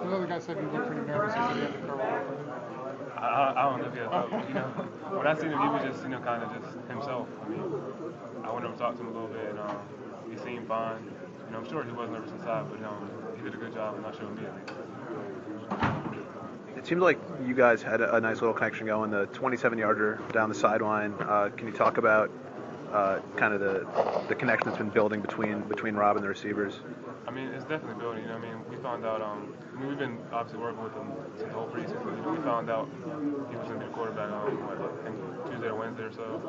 The other guy said he looked pretty nervous. He said he had to throw off. I don't know if he had, when I seen him, he was just, kind of just himself. I mean, I went over and talked to him a little bit, and he seemed fine. I'm sure he was nervous inside, but he did a good job, and not showing me at least. It seemed like you guys had a nice little connection going, the 27-yarder down the sideline. Can you talk about kind of the connection that's been building between Rob and the receivers? I mean, it's definitely building. We found out. We've been obviously working with him since the whole preseason. We found out he was going to be the quarterback on I think Tuesday or Wednesday or so.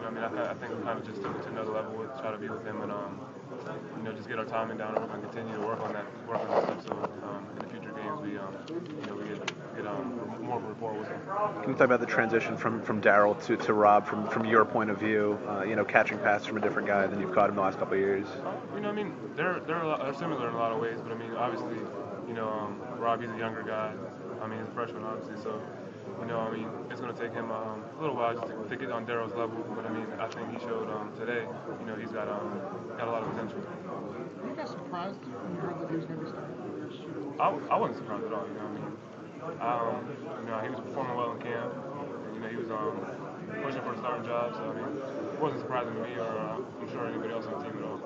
And I think we kind of just took it to another level with try to be with him and just get our timing down and continue to work on that stuff. So in the future games, we get more of a rapport with him. Can you talk about the transition from Darryl to Rob from your point of view? Catching passes from a different guy than you've caught him the last couple of years. They're similar in a lot of ways, but obviously, Rob, he's a younger guy. He's a freshman, obviously, so it's going to take him a little while just to get on Darryl's level. But I think he showed today, he's got a lot of potential. Were you guys surprised when you heard that he was going to be starting? I wasn't surprised at all. He was performing well in camp. And, he was pushing for a starting job, so it wasn't surprising to me or I'm sure anybody else on the team at all.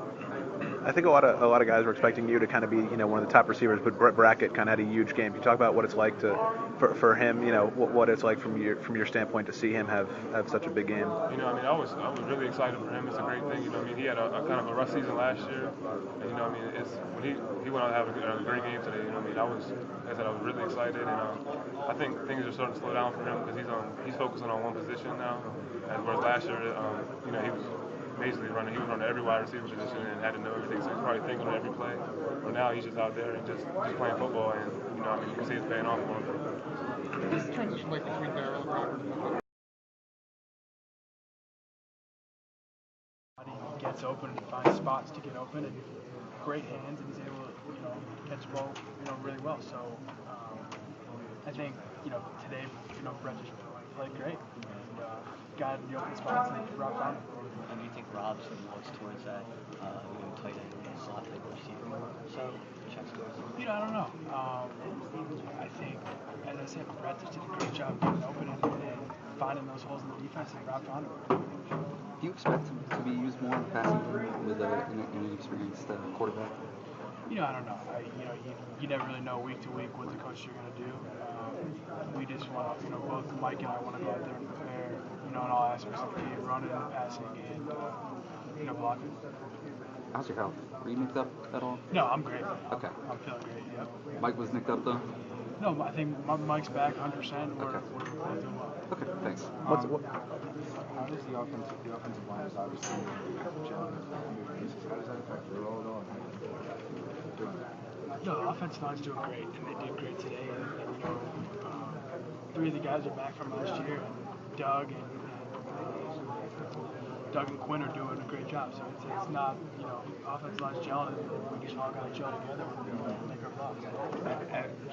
I think a lot of guys were expecting you to kind of be one of the top receivers, but Brett Brackett kind of had a huge game. Can you talk about what it's like for him? What it's like from your standpoint to see him have such a big game. I was really excited for him. It's a great thing. He had a kind of a rough season last year, and it's when he went out and have a great game today. I was really excited, and I think things are starting to slow down for him because he's focusing on one position now, whereas last year, he was basically running every wide receiver position and had to know everything, so he's probably thinking on every play. But now he's just out there and just playing football, and you can see it's paying off for him. What's the transition like between Darryl and Robert? He gets open and finds spots to get open, and great hands, and he's able to catch the ball really well. So I think today Brett just played great and got in the open spots and Rob found him. And do you think Rob sort of looks towards that tight end slot like receiver more so checks towards him? I don't know. I think, as I said, Brett just did a great job getting open and finding those holes in the defense, and Rob found him. Do you expect him to be used more in passing game with an inexperienced quarterback? I don't know. You never really know week to week what the coaches are going to do. We just want to, both Mike and I want to go out there and prepare, in all aspects of the game, running and passing and, blocking. How's your health? Were you nicked up at all? No, I'm great. Okay. I'm feeling great, yep. Mike was nicked up though? No, I think Mike's back 100%. We're doing well. Okay, thanks. How does the offensive line is obviously gelling on your basis? How does that affect your role though? No, the offensive line's doing great, and they did great today. And three of the guys are back from last year, and Doug and Quinn are doing a great job. So it's not, offensive line's gelling, and we just all got to gel together and make our blocks.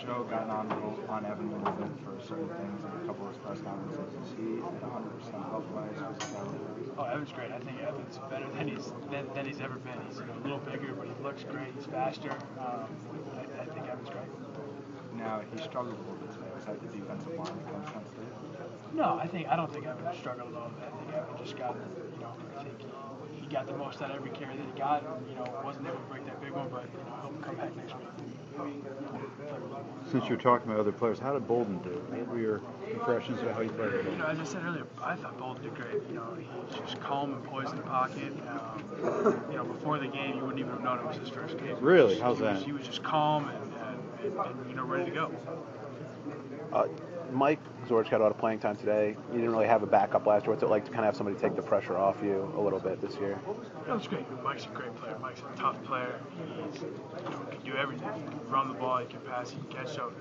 Joe gotten on Evan a little bit for certain things in a couple of his press conferences. Is he at 100% health-wise? Oh, Evan's great. I think Evan's better than he's ever been. He's a little bigger, but he looks great. He's faster. I think Evan's great. Now, he struggled a little bit today. Was that the defensive line against Penn State? No, I don't think Evan struggled at all. I think Evan just got, I think he got the most out of every carry that he got. Wasn't able to break that big one, but he'll come back next week. Since you're talking about other players, how did Bolden do? What were your impressions of how he played? As I said earlier, I thought Bolden did great. He's just calm and poised in the pocket. Before the game, you wouldn't even have known it was his first game. Really? How's that? He was just calm and ready to go. Mike Zorich got a lot of playing time today. You didn't really have a backup last year. What's it like to kind of have somebody take the pressure off you a little bit this year? No, it's great. Mike's a great player. Mike's a tough player. He can do everything. He can run the ball, he can pass, he can catch. So,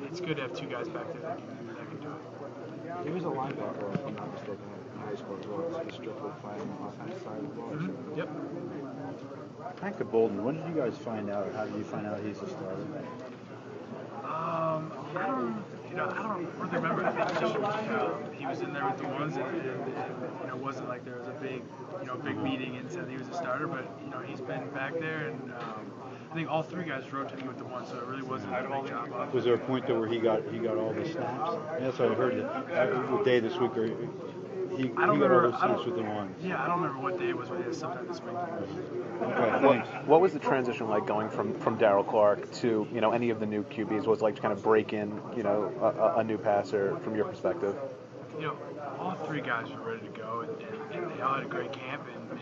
it's good to have two guys back there that can do it. He was a linebacker, if I'm not mistaken, in high school as well. He's strictly playing on the offensive side of the ball. Mm-hmm. Yep. Back to Bolden. When did you guys find out, or how did you find out he's a starter? I don't really remember. I think just he was in there with the ones, and it wasn't like there was a big meeting and said he was a starter. But he's been back there, and I think all three guys rotating with the ones, so it really wasn't a big job. Was there a point though where he got all the snaps? That's what I heard that with Day this week. Or he got all those snaps with the ones. Yeah, I don't remember what day it was, but it was sometime this week. Okay, thanks. What was the transition like going from Darryl Clark to any of the new QBs? What was it like to kind of break in a new passer from your perspective? All three guys were ready to go, and they all had a great camp, and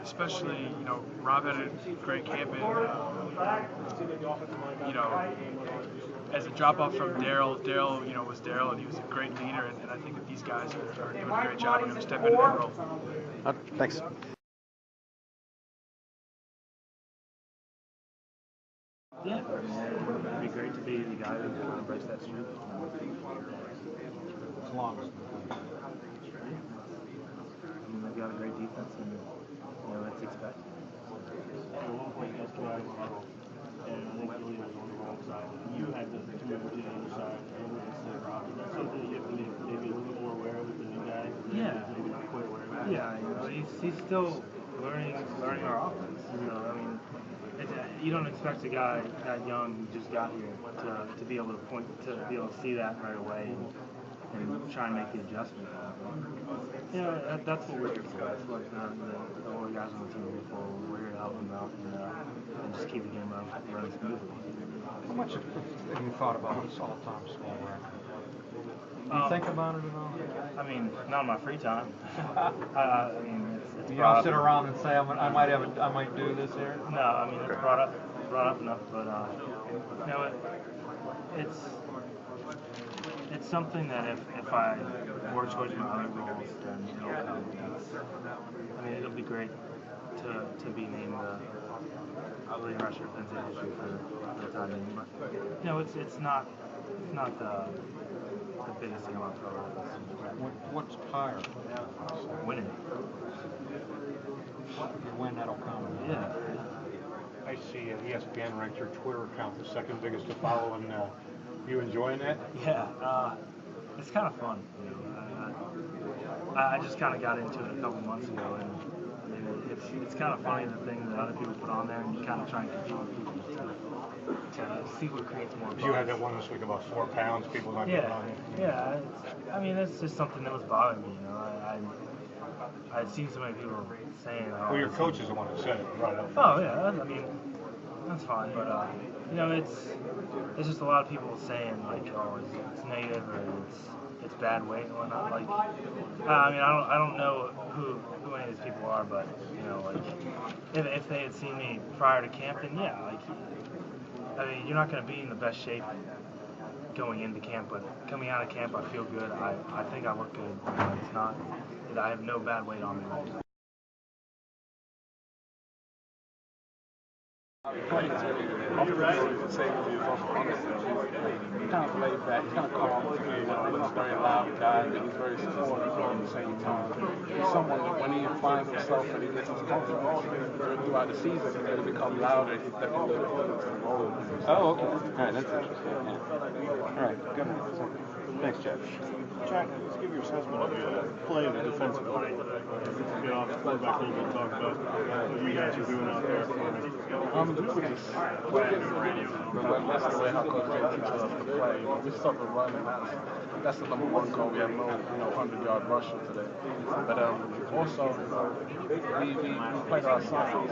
especially Rob had a great camp, and as a drop off from Darryl was Darryl, and he was a great leader, and I think that these guys are doing a great job and going to step into that role. Okay, thanks. Yeah, it'd be great to be the guy who kind of breaks that streak. It's long. They've got a great defense, and it's expected. At one point, you guys came out of the huddle, and I think Julian was on the wrong side. You had to move to the other side instead of Rob. Is that something you have to be maybe a little more aware of with the new guy? Yeah. Maybe not quite aware of it? Yeah, he's still learning our offense. You don't expect a guy that young who just got here to be able to see that right away and try and make the adjustment. That's what we're here for. That's what the older guys on the team are here for. We're here to help them out and just keep the game running smoothly. How much have you thought about this all-time school record? Do you think about it at all? Not in my free time. It's you don't sit around and say, I might do this here? No, it's brought up enough, but it's something that if I work towards my other goals, then it'll come. It'll be great to be named the leading rusher of Penn State history for the time being. But it's not the biggest thing about pro. What's higher? Winning. When that'll come. Yeah. I see ESPN ranked your Twitter account the second biggest to follow, and you enjoying that? Yeah, it's kind of fun. I just kind of got into it a couple months ago, and it's kind of funny the things that other people put on there, and you kind of try and compete with people to see what creates more buzz. You had that one this week about 4 pounds. People not putting on it. Yeah. It's just something that was bothering me. I'd seen so many people saying. Well, your coach is the one that said it right up. Oh yeah, that's fine. But it's just a lot of people saying like, oh, it's negative or it's bad weight and whatnot. Like, I don't know who any of these people are, but if they had seen me prior to camp, then you're not going to be in the best shape going into camp, but coming out of camp, I feel good. I think I look good. It's not. I have no bad weight on me right now. Kind of laid back, kind of calm. He's a very loud guy, but he's very supportive at the same time. He's someone that when he finds himself and he gets his confidence throughout the season, he's going to become louder. He's definitely going to roll. Oh, okay. All right, that's interesting. Yeah. All right, good. Thanks, Jeff. Jack, let's give your assessment of the play of the defensive line. Get off the quarterback a little bit, talk about what you guys are doing out there. We're just that's the way how Coach Jay teaches us to play. We start to run, and that's the number one goal. We have no 100-yard rusher today. But also, we play to our size.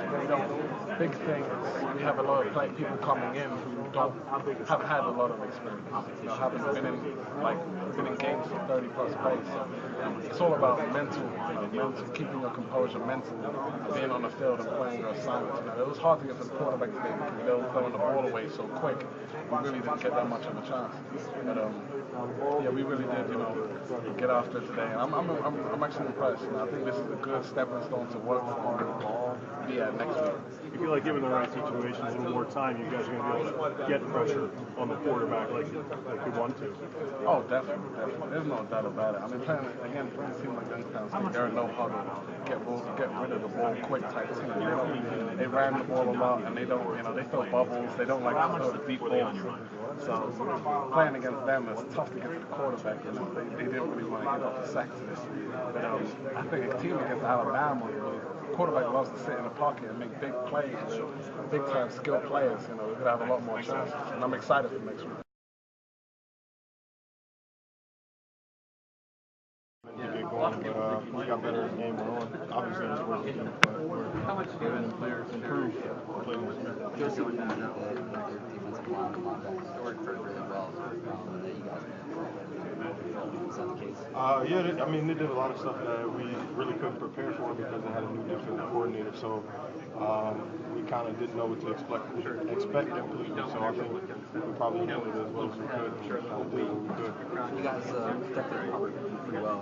Big thing is we have a lot of people coming in who haven't had a lot of experience. Haven't been in games for 30 plus plays. So it's all about mental, keeping your composure, mental, being on the field and playing your assignments. It was hard to get to the quarterback today because they were throwing the ball away so quick. We really didn't get that much of a chance. But we really did, get after it today. And I'm actually impressed. I think this is a good stepping stone to work for and be at next week. You feel like given the right situations, a little more time, you guys are going to be able to get pressure on the quarterback like you want to. Oh, definitely. There's no doubt about it. Playing a team like Youngstown State, they're no huddle, get rid of the ball quick type team. They ran the ball a lot, and they don't, they throw bubbles. They don't like to throw the deep balls. So playing against them is tough to get to the quarterback. You know, they didn't really want to get off the sack to this. But I think a team against Alabama, the quarterback loves to sit in the pocket and make big plays, big time skilled players. You know, we're gonna have a lot more chances, and I'm excited for next week. To get going, but we got better as the game went on. Obviously, it's working, but we're giving them players improve. Joseph didn't think that their defensive line and linebackers worked really well. That you guys made. Is that the case? Yeah, I mean, they did a lot of stuff that we really couldn't prepare for because they had a new defensive coordinator. So we kind of didn't know what to expect completely. So I think we probably handled it as well as we could. And did what we could. You guys protected Robert pretty well.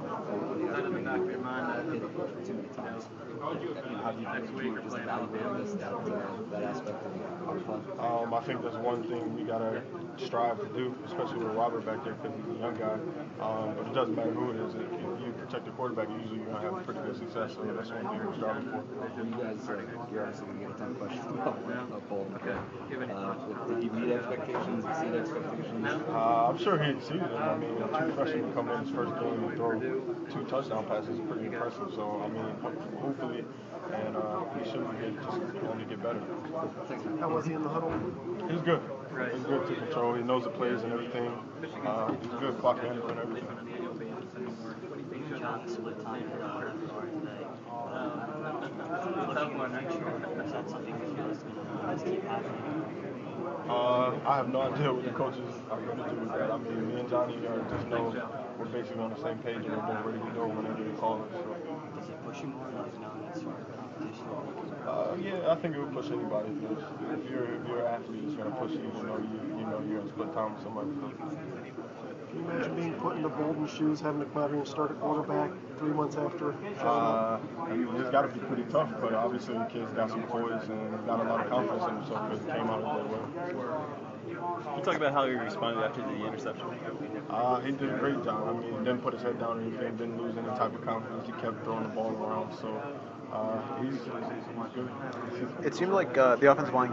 You guys didn't hit the coach too many times. How do you just evaluate that aspect of our play? I think that's one thing we gotta strive to do, especially with Robert back there because he's a young guy. But it doesn't matter who it is. If you protect the quarterback, usually you're gonna have pretty good success. So that's one thing we're striving for. You guys, you're obviously gonna get a ton of questions about Bolden. Did he meet expectations? Exceed expectations? I'm sure he exceeded them. I mean, two freshmen come in his first game and throw 2 touchdown passes is pretty impressive. So I mean, hopefully, and he should only get better. How was he in the huddle? He was good. He was good to control. He knows the plays and everything. He's good clock management and everything. John split time for today. Is that something you feel is going to keep happening? I have no idea what the coaches are going to do with that. I mean, me and Johnny just know we're basically on the same page and we're ready to go whenever they call us. Does it push you more like knowing it's sort of competition? Yeah, I think it would push anybody. If you're an athlete, it's going to push you. You know you're going to split time with somebody. Can you imagine being put into Bolden's shoes, having to come out here and start a quarterback 3 months after? It's got to be pretty tough, but obviously the kid's got some poise and got a lot of confidence in himself because he came out of the way. Can you talk about how he responded after the interception? He did a great job. I mean, he didn't put his head down or anything, didn't lose any type of confidence. He kept throwing the ball around, so he's good. It seemed like the offensive line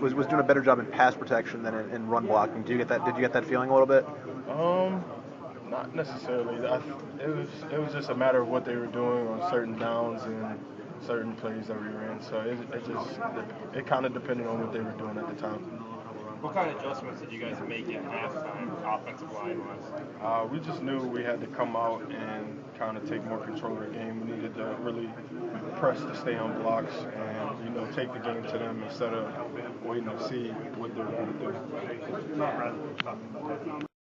was doing a better job in pass protection than in run blocking. Did you get that feeling a little bit? Not necessarily. It was just a matter of what they were doing on certain downs and certain plays that we were in. So it kind of depended on what they were doing at the time. What kind of adjustments did you guys make at halftime, offensive line-wise? We just knew we had to come out and kind of take more control of the game. We needed to really press to stay on blocks and take the game to them instead of waiting to see what they're going to do.